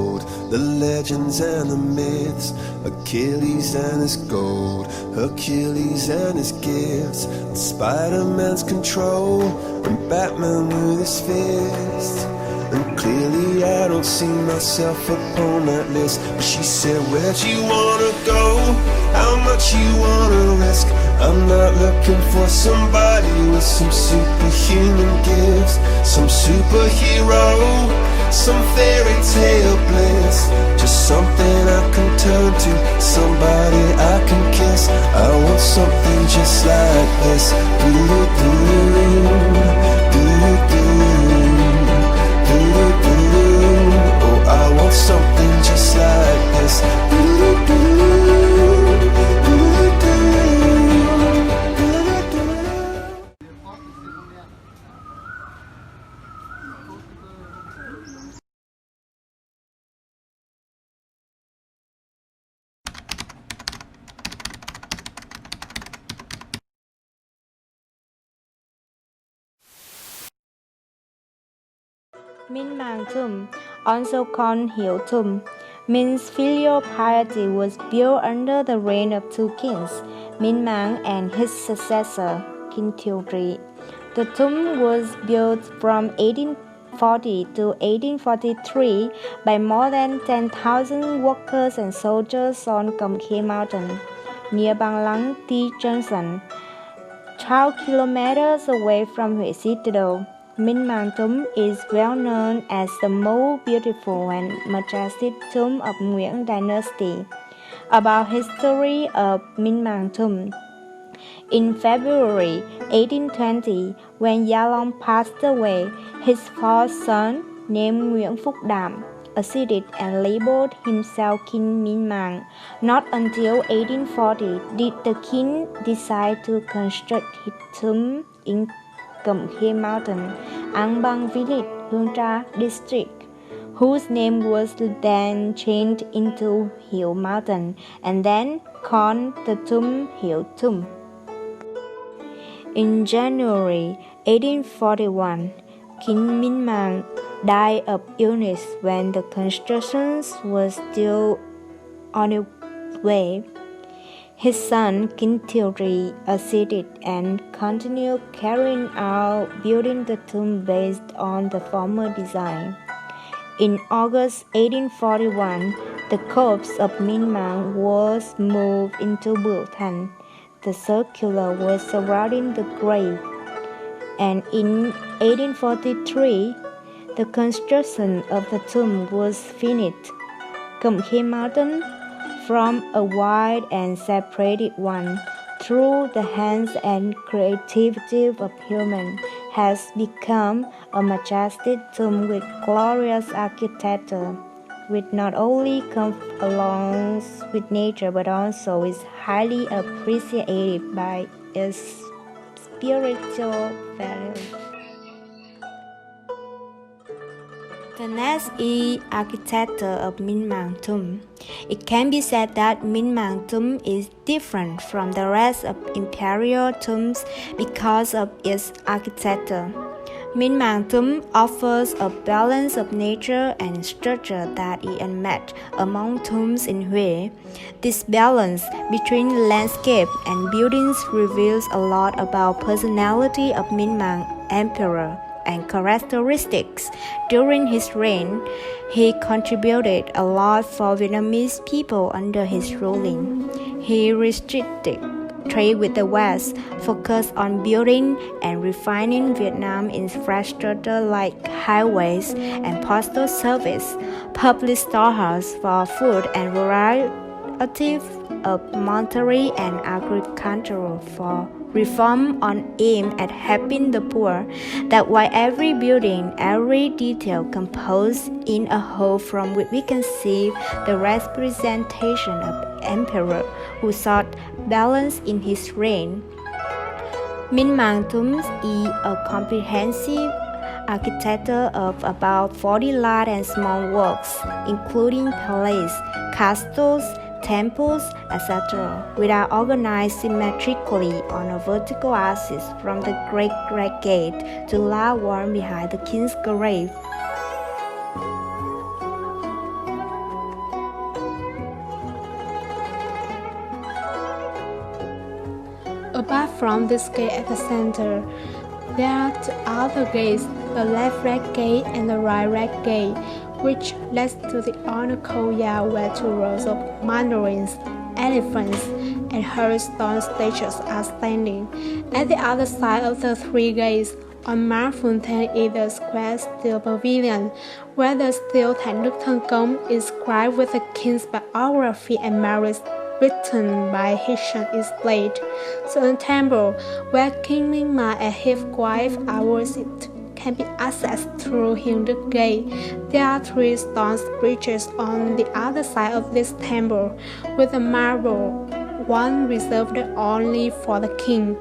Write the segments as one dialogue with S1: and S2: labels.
S1: told, the legends and the myths, Achilles and his gold, Hercules and his gifts, and Spider-Man's control, and Batman with his fist. And clearly I don't see myself upon that list. But she said, where'd you wanna go? How much you wanna risk? I'm not looking for somebody with some superhuman gifts, some superhero, some fairy tale bliss. Just something I can turn to, somebody I can kiss. I want something just like this. Oh, I want something just like this.
S2: Minh Mang tomb, also called Hill tomb, means filial piety was built under the reign of two kings, Minh Mang and his successor, King Thiệu. The tomb was built from 1840 to 1843 by more than 10,000 workers and soldiers on Cẩm Khê Mountain, near Ban Lang T Junction, 12 kilometers away from Huế Citadel. Minh Mang tomb is well known as the most beautiful and majestic tomb of Nguyễn dynasty. About history of Minh Mang tomb. In February 1820, when Gia Long passed away, his fourth son, named Nguyễn Phúc Đảm, acceded and labeled himself King Minh Mang. Not until 1840 did the king decide to construct his tomb in Cẩm Khê Mountain, An Bang village, Hương Tra district, whose name was then changed into Hill Mountain and then called the tomb Hill Tomb. In January 1841, King Minh Mang died of illness when the construction was still on its way. His son King Thiệu acceded and continued carrying out building the tomb based on the former design. In August 1841, the corpse of Minh Mang was moved into Bửu the circular was surrounding the grave, and in 1843, the construction of the tomb was finished. Cẩm Khê Mountain, from a wide and separated one, through the hands and creativity of humans, has become a majestic tomb with glorious architecture, which not only comes along with nature but also is highly appreciated by its spiritual value. The next is architecture of Minh Mang tomb. It can be said that Minh Mang tomb is different from the rest of imperial tombs because of its architecture. Minh Mang tomb offers a balance of nature and structure that is unmatched among tombs in Huế. This balance between landscape and buildings reveals a lot about personality of Minh Mang Emperor and characteristics. During his reign, he contributed a lot for Vietnamese people under his ruling. He restricted trade with the West, focused on building and refining Vietnam infrastructure like highways and postal service, public storehouse for food and variety of monetary and agricultural for reform on aim at helping the poor, that while every building, every detail composed in a whole from which we can see the representation of emperor who sought balance in his reign. Minh Mang tombs is a comprehensive architecture of about 40 large and small works, including palaces, castles, temples, etc., which are organized symmetrically on a vertical axis from the Great Gate to large one behind the king's grave. Apart from this gate at the center, there are two other gates, the left red gate and the right red gate, which leads to the honor courtyard where 2 rows of mandarins, elephants, and herds stone statues are standing. At the other side of the 3 gates, on Mount Fontaine is the square steel pavilion, where the steel Thánh Đức Thân Công is inscribed with the king's biography and marriage written by Hisham is displayed. So the temple, where King Minh Ma and his wife are worshipped, can be accessed through Hiến Đức Gate. There are 3 stone bridges on the other side of this temple, with a marble one reserved only for the king.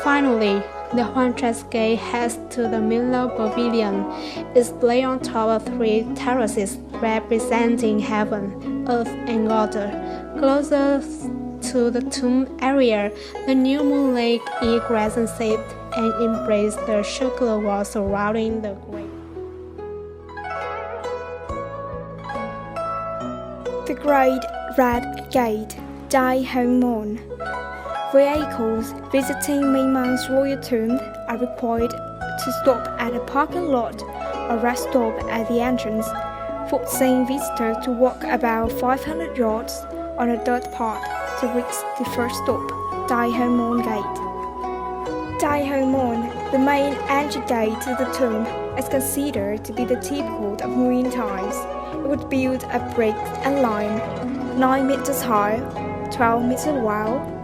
S2: Finally, the Huantress Gate heads to the Milo Pavilion, displayed on top of 3 terraces representing heaven, earth, and water. Closer to the tomb area, the new moon lake is crescent-shaped and embraces the circular wall surrounding the grave.
S3: The Great Red Gate, Dai Hang Mon. Vehicles visiting Minh Mang's royal tomb are required to stop at a parking lot or rest stop at the entrance, forcing visitors to walk about 500 yards on a dirt path to reach the first stop, Dai Hang Mon Gate. Dai Hang Mon, the main entry gate to the tomb, is considered to be the typical of marine times. It was built of brick and lime, 9 meters high, 12 meters wide,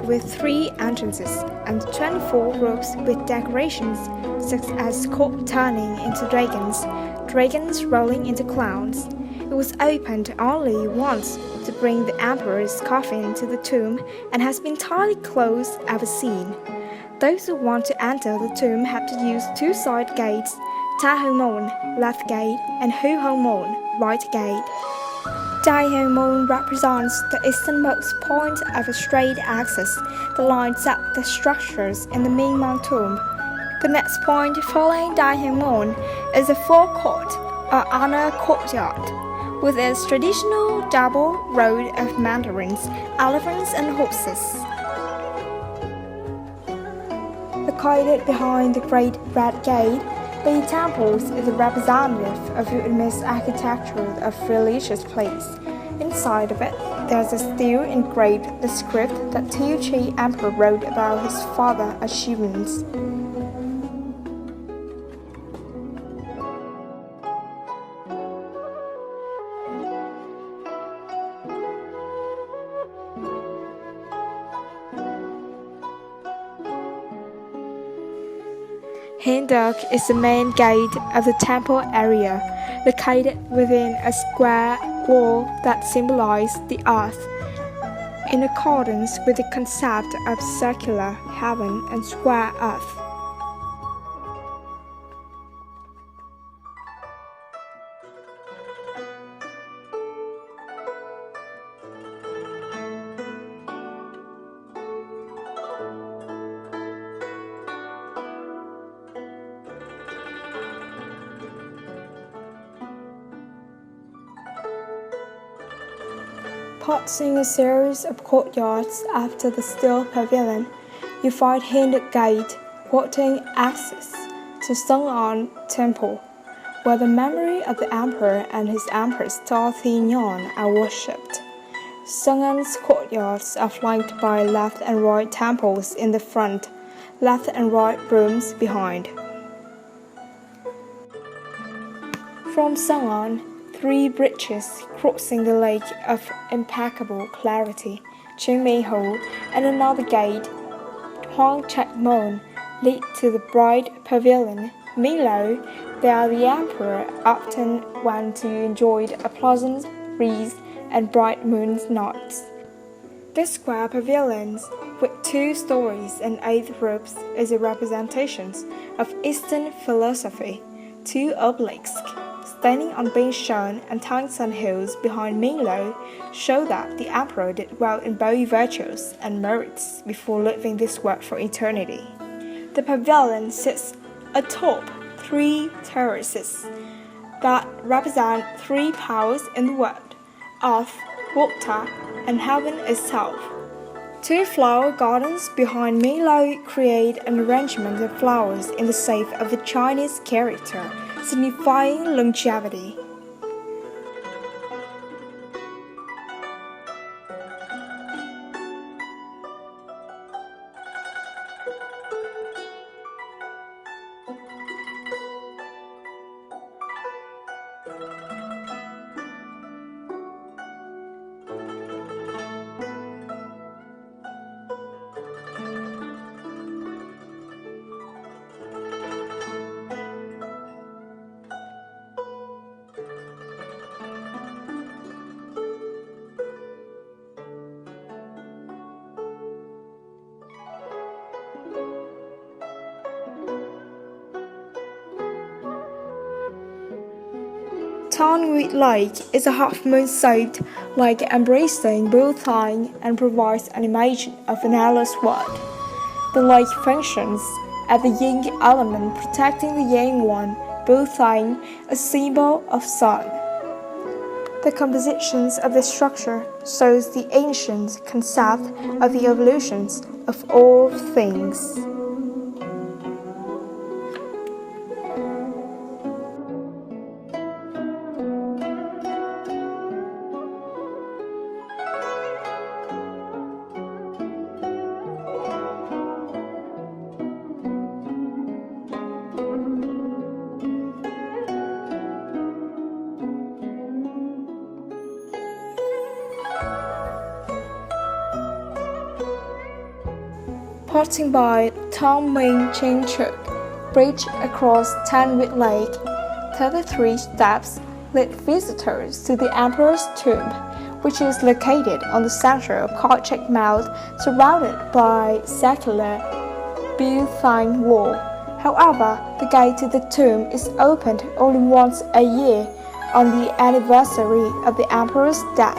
S3: with 3 entrances and 24 roofs with decorations such as court turning into dragons rolling into clouds. It was opened only once to bring the emperor's coffin to the tomb and has been entirely closed ever since. Those who want to enter the tomb have to use 2 side gates, Ta Hang Mon, left gate, and Hu Hang Mon, right gate. Dai Hang Mon represents the easternmost point of a straight axis that lines up the structures in the Minh Mang tomb. The next point following Dai Hang Mon is the forecourt or honor courtyard, with its traditional double row of mandarins, elephants, and horses. Located behind the Great Red Gate, the temple is a representative of Vietnamese architecture of religious place. Inside of it, there's a stele engraved the script that Thiệu Chi Emperor wrote about his father's achievements. Hiến Đức is the main gate of the temple area, located within a square wall that symbolizes the earth, in accordance with the concept of circular heaven and square earth. Passing a series of courtyards after the steel pavilion, you find Hiến Đức Gate, granting access to Sung'an Temple, where the memory of the emperor and his empress Ta Thi Nhan are worshipped. Sung'an's courtyards are flanked by left and right temples in the front, left and right rooms behind. From Sung'an, 3 bridges crossing the lake of impeccable clarity, Chiang Mai Ho, and another gate, Hoang Trạch Mon, lead to the bride pavilion. Milo, there the emperor often went to enjoy a pleasant breeze and bright moon nights. This square pavilion, with 2 stories and 8 roofs, is a representation of Eastern philosophy. 2 obelisks, standing on being shown and Tangsan hills behind Minglo, show that the emperor did well in both virtues and merits before leaving this world for eternity. The pavilion sits atop 3 terraces that represent 3 powers in the world: earth, water, and heaven itself. Two flower gardens behind Milo create an arrangement of flowers in the shape of the Chinese character, signifying longevity. Townwood Lake is a half-moon shaped lake embracing both line and provides an image of an endless world. The lake functions as the yin element protecting the yang one, both line a symbol of sun. The compositions of the structure shows the ancient concept of the evolutions of all things. Passing by Tom Ming Ching Chuk Bridge across Townwood Lake, 33 steps lead visitors to the Emperor's Tomb, which is located on the central Karchak Mount, surrounded by circular Byzantine wall. However, the gate to the tomb is opened only once a year on the anniversary of the Emperor's death.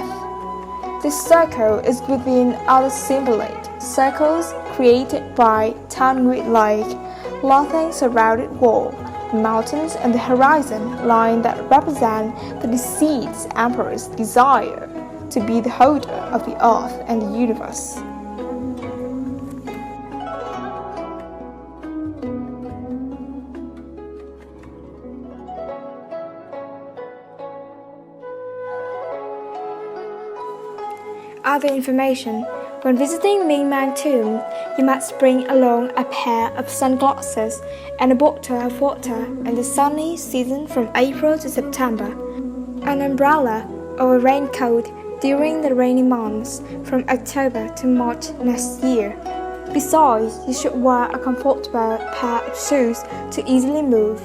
S3: This circle is within other symbolic circles created by Townwood Lake, Lothing surrounded wall, mountains and the horizon line that represent the deceased emperor's desire to be the holder of the earth and the universe. Other information. When visiting Ming Mang Tomb, you must bring along a pair of sunglasses and a bottle of water in the sunny season from April to September, an umbrella or a raincoat during the rainy months from October to March next year. Besides, you should wear a comfortable pair of shoes to easily move.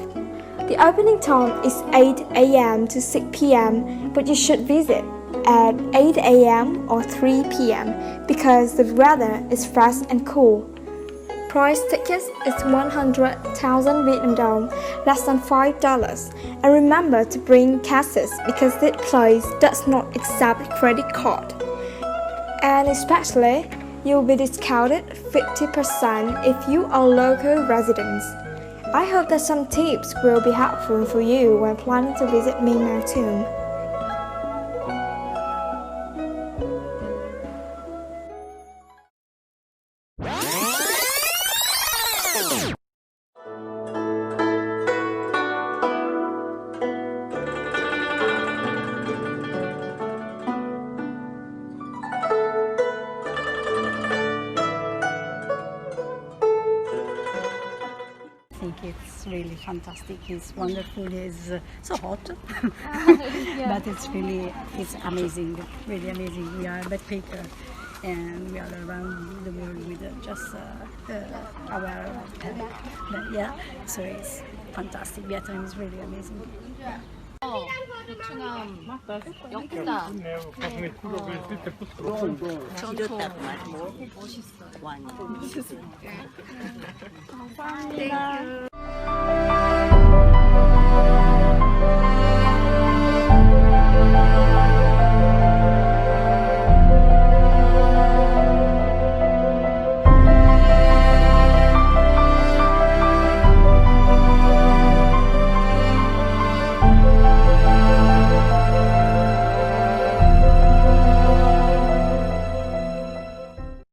S3: The opening time is 8 a.m. to 6 p.m., but you should visit at 8 a.m. or 3 p.m. because the weather is fresh and cool. Price tickets is 100,000 Vietnam dong, less than $5. And remember to bring cashes because this place does not accept credit card. And especially, you'll be discounted 50% if you are local residents. I hope that some tips will be helpful for you when planning to visit Ming Mang Tomb.
S4: I think it's really fantastic. It's wonderful. It's so hot, but it's amazing, really amazing. We are a backpacker, and we are around the world with just our pet. But yeah, so it's fantastic. Vietnam is really amazing.
S5: 베트남 역사
S4: 정말 멋있어요. 감사합니다.